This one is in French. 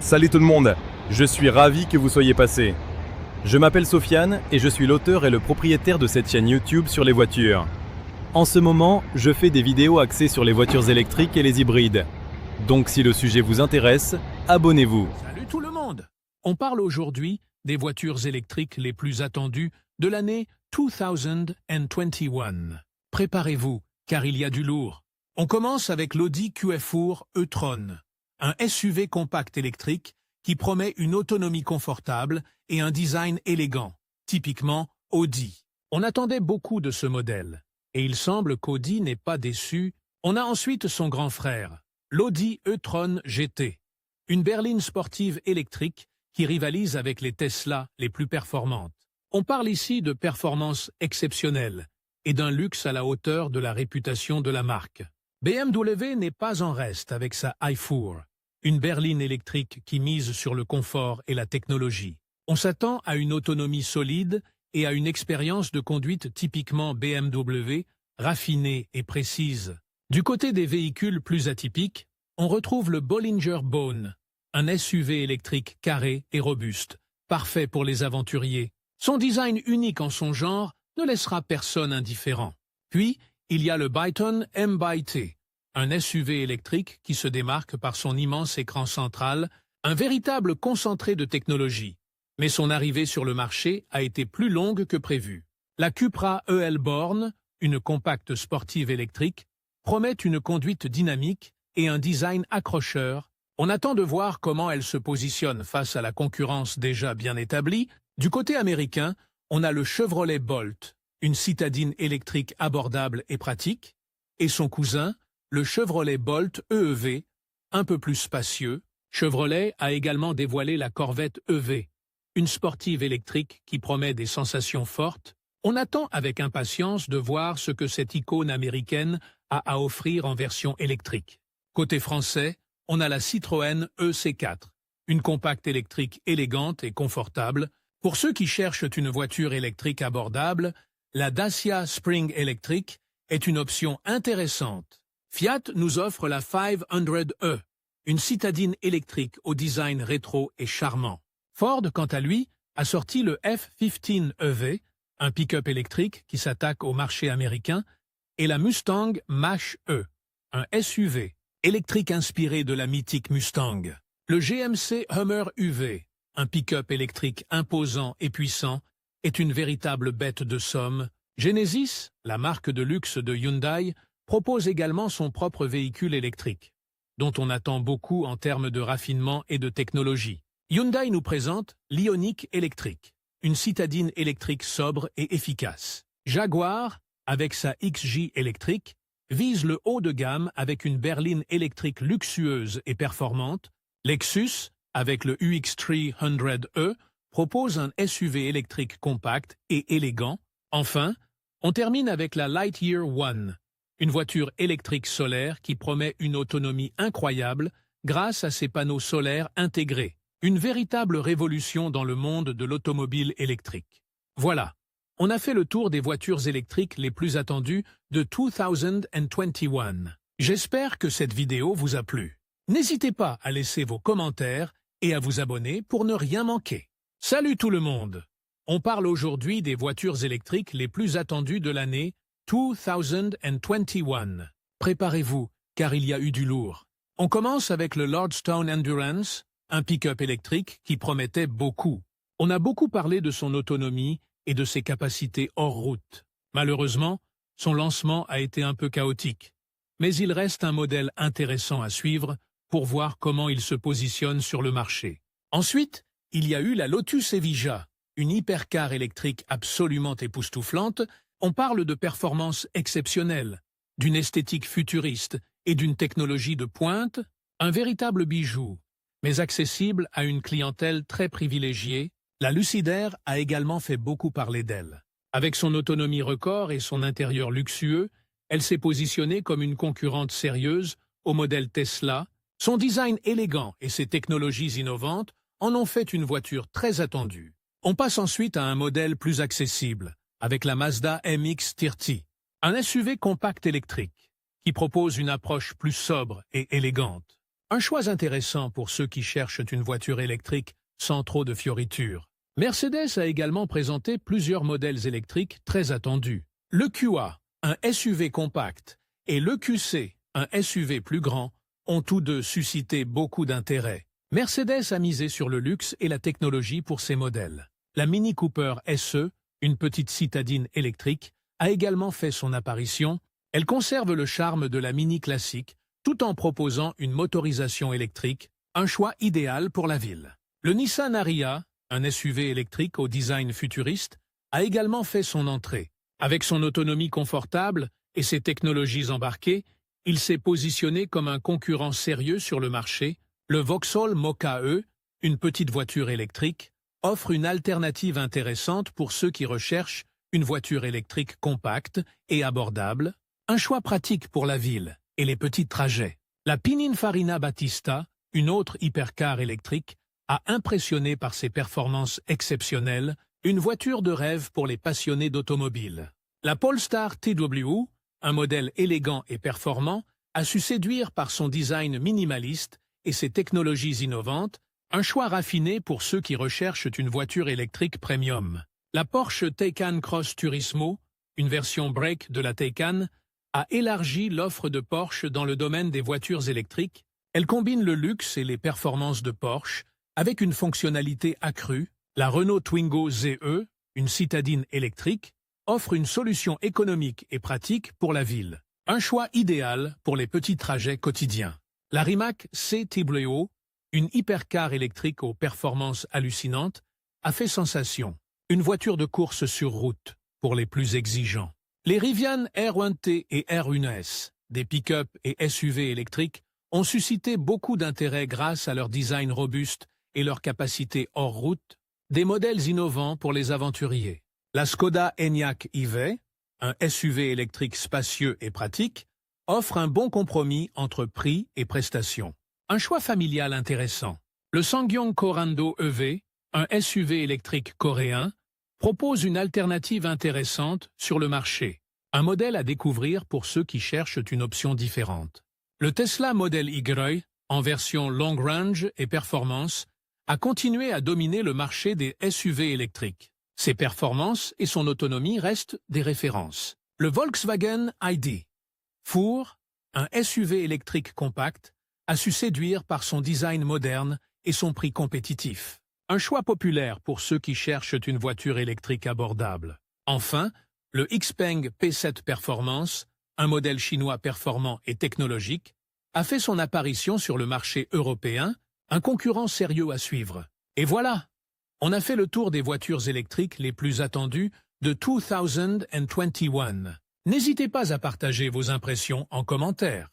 Salut tout le monde, je suis ravi que vous soyez passé. Je m'appelle Sofiane et je suis l'auteur et le propriétaire de cette chaîne YouTube sur les voitures. En ce moment, je fais des vidéos axées sur les voitures électriques et les hybrides. Donc si le sujet vous intéresse, abonnez-vous. Salut tout le monde! On parle aujourd'hui des voitures électriques les plus attendues de l'année 2021. Préparez-vous, car il y a du lourd. On commence avec l'Audi QF4 e-tron, un SUV compact électrique qui promet une autonomie confortable et un design élégant, typiquement Audi. On attendait beaucoup de ce modèle, et il semble qu'Audi n'est pas déçu. On a ensuite son grand frère, l'Audi e-tron GT, une berline sportive électrique qui rivalise avec les Tesla les plus performantes. On parle ici de performance exceptionnelle et d'un luxe à la hauteur de la réputation de la marque. BMW n'est pas en reste avec sa i4, une berline électrique qui mise sur le confort et la technologie. On s'attend à une autonomie solide et à une expérience de conduite typiquement BMW, raffinée et précise. Du côté des véhicules plus atypiques, on retrouve le Bollinger Bone, un SUV électrique carré et robuste, parfait pour les aventuriers. Son design unique en son genre ne laissera personne indifférent. Puis, il y a le Byton M-Byte, un SUV électrique qui se démarque par son immense écran central, un véritable concentré de technologie. Mais son arrivée sur le marché a été plus longue que prévu. La Cupra EL Born, une compacte sportive électrique, promet une conduite dynamique et un design accrocheur. On attend de voir comment elle se positionne face à la concurrence déjà bien établie. Du côté américain, on a le Chevrolet Bolt, une citadine électrique abordable et pratique, et son cousin, le Chevrolet Bolt EEV, un peu plus spacieux. Chevrolet a également dévoilé la Corvette EV, une sportive électrique qui promet des sensations fortes. On attend avec impatience de voir ce que cette icône américaine a à offrir en version électrique. Côté français, on a la Citroën EC4, une compacte électrique élégante et confortable. Pour ceux qui cherchent une voiture électrique abordable, la Dacia Spring Electric est une option intéressante. Fiat nous offre la 500e, une citadine électrique au design rétro et charmant. Ford, quant à lui, a sorti le F-15 EV, un pick-up électrique qui s'attaque au marché américain, et la Mustang Mach-E, un SUV électrique inspiré de la mythique Mustang. Le GMC Hummer UV, un pick-up électrique imposant et puissant, est une véritable bête de somme. Genesis, la marque de luxe de Hyundai, propose également son propre véhicule électrique, dont on attend beaucoup en termes de raffinement et de technologie. Hyundai nous présente l'Ioniq électrique, une citadine électrique sobre et efficace. Jaguar, avec sa XJ électrique, vise le haut de gamme avec une berline électrique luxueuse et performante. Lexus, avec le UX300e, propose un SUV électrique compact et élégant. Enfin, on termine avec la Lightyear One, une voiture électrique solaire qui promet une autonomie incroyable grâce à ses panneaux solaires intégrés. Une véritable révolution dans le monde de l'automobile électrique. Voilà, on a fait le tour des voitures électriques les plus attendues de 2021. J'espère que cette vidéo vous a plu. N'hésitez pas à laisser vos commentaires et à vous abonner pour ne rien manquer. Salut tout le monde! On parle aujourd'hui des voitures électriques les plus attendues de l'année 2021. Préparez-vous, car il y a eu du lourd. On commence avec le Lordstown Endurance, un pick-up électrique qui promettait beaucoup. On a beaucoup parlé de son autonomie et de ses capacités hors route. Malheureusement, son lancement a été un peu chaotique. Mais il reste un modèle intéressant à suivre pour voir comment il se positionne sur le marché. Ensuite, il y a eu la Lotus Evija, une hypercar électrique absolument époustouflante. On parle de performances exceptionnelles, d'une esthétique futuriste et d'une technologie de pointe, un véritable bijou, mais accessible à une clientèle très privilégiée. La Lucidaire a également fait beaucoup parler d'elle. Avec son autonomie record et son intérieur luxueux, elle s'est positionnée comme une concurrente sérieuse au modèle Tesla. Son design élégant et ses technologies innovantes en ont fait une voiture très attendue. On passe ensuite à un modèle plus accessible, avec la Mazda MX-30, un SUV compact électrique, qui propose une approche plus sobre et élégante. Un choix intéressant pour ceux qui cherchent une voiture électrique sans trop de fioritures. Mercedes a également présenté plusieurs modèles électriques très attendus. Le QA, un SUV compact, et le QC, un SUV plus grand, ont tous deux suscité beaucoup d'intérêt. Mercedes a misé sur le luxe et la technologie pour ses modèles. La Mini Cooper SE, une petite citadine électrique, a également fait son apparition. Elle conserve le charme de la Mini classique, tout en proposant une motorisation électrique, un choix idéal pour la ville. Le Nissan Ariya, un SUV électrique au design futuriste, a également fait son entrée. Avec son autonomie confortable et ses technologies embarquées, il s'est positionné comme un concurrent sérieux sur le marché. Le Vauxhall Mokka-e, une petite voiture électrique, offre une alternative intéressante pour ceux qui recherchent une voiture électrique compacte et abordable, un choix pratique pour la ville et les petits trajets. La Pininfarina Battista, une autre hypercar électrique, a impressionné par ses performances exceptionnelles, une voiture de rêve pour les passionnés d'automobile. La Polestar TW, un modèle élégant et performant, a su séduire par son design minimaliste et ses technologies innovantes, un choix raffiné pour ceux qui recherchent une voiture électrique premium. La Porsche Taycan Cross Turismo, une version break de la Taycan, a élargi l'offre de Porsche dans le domaine des voitures électriques. Elle combine le luxe et les performances de Porsche avec une fonctionnalité accrue. La Renault Twingo ZE, une citadine électrique, offre une solution économique et pratique pour la ville. Un choix idéal pour les petits trajets quotidiens. La Rimac CTO, une hypercar électrique aux performances hallucinantes, a fait sensation. Une voiture de course sur route pour les plus exigeants. Les Rivian R1T et R1S, des pick-up et SUV électriques, ont suscité beaucoup d'intérêt grâce à leur design robuste et leur capacité hors route, des modèles innovants pour les aventuriers. La Skoda Enyaq e-V, un SUV électrique spacieux et pratique, offre un bon compromis entre prix et prestations. Un choix familial intéressant. Le Sangyong Korando EV, un SUV électrique coréen, propose une alternative intéressante sur le marché. Un modèle à découvrir pour ceux qui cherchent une option différente. Le Tesla Model Y, en version long range et performance, a continué à dominer le marché des SUV électriques. Ses performances et son autonomie restent des références. Le Volkswagen ID. Four, un SUV électrique compact, a su séduire par son design moderne et son prix compétitif. Un choix populaire pour ceux qui cherchent une voiture électrique abordable. Enfin, le Xpeng P7 Performance, un modèle chinois performant et technologique, a fait son apparition sur le marché européen, un concurrent sérieux à suivre. Et voilà, on a fait le tour des voitures électriques les plus attendues de 2021. N'hésitez pas à partager vos impressions en commentaire.